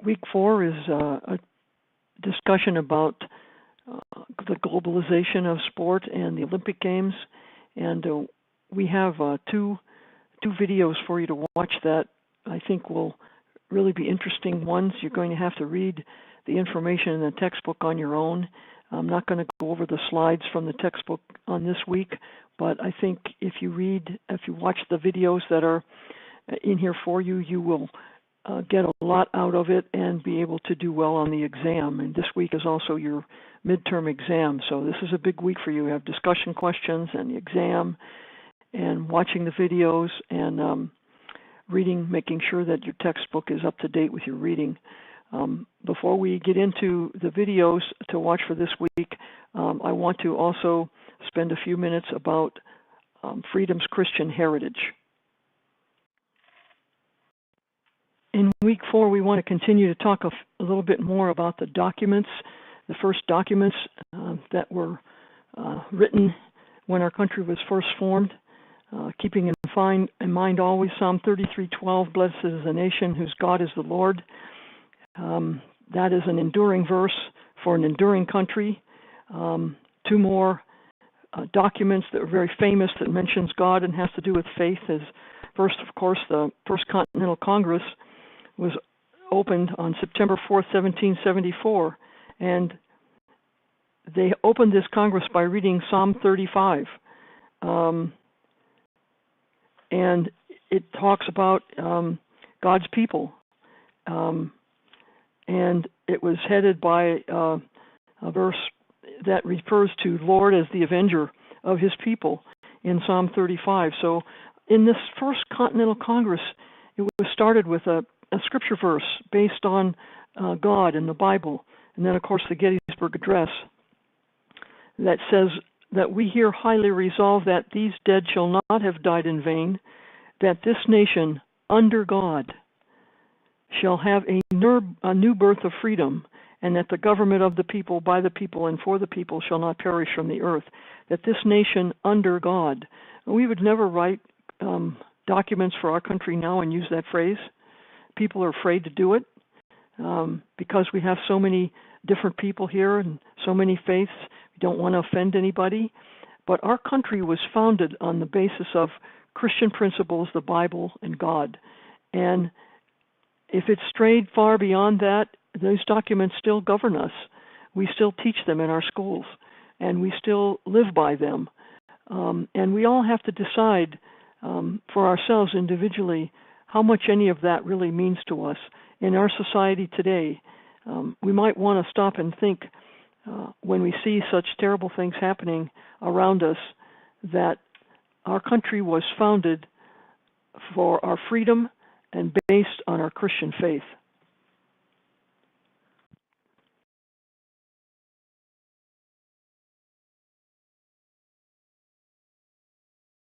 Week 4 is a discussion about the globalization of sport and the Olympic Games, and we have two videos for you to watch that I think will really be interesting ones. You're going to have to read the information in the textbook on your own. I'm not going to go over the slides from the textbook on this week, but I think if you watch the videos that are in here for you, you will get a lot out of it and be able to do well on the exam. And this week is also your midterm exam, so this is a big week for you. You have discussion questions and the exam and watching the videos and reading, making sure that your textbook is up to date with your reading. Before we get into the videos to watch for this week, I want to also spend a few minutes about Freedom's Christian Heritage. In week 4, we want to continue to talk a little bit more about the documents, the first documents that were written when our country was first formed, keeping in mind always Psalm 33:12, blessed is the nation whose God is the Lord. That is an enduring verse for an enduring country. Two more documents that are very famous that mentions God and has to do with faith is first, of course, the First Continental Congress was opened on September 4th, 1774, and they opened this Congress by reading Psalm 35, and it talks about God's people, and it was headed by a verse that refers to Lord as the avenger of his people in Psalm 35. So in this First Continental Congress, it was started with a scripture verse based on God and the Bible, and then, of course, the Gettysburg Address that says that we here highly resolve that these dead shall not have died in vain, that this nation under God shall have a new birth of freedom, and that the government of the people, by the people, and for the people shall not perish from the earth, that this nation under God. We would never write documents for our country now and use that phrase. People are afraid to do it because we have so many different people here and so many faiths. We don't want to offend anybody. But our country was founded on the basis of Christian principles, the Bible, and God. And if it strayed far beyond that, those documents still govern us. We still teach them in our schools, and we still live by them. And we all have to decide for ourselves individually how much any of that really means to us. In our society today, we might want to stop and think when we see such terrible things happening around us that our country was founded for our freedom and based on our Christian faith.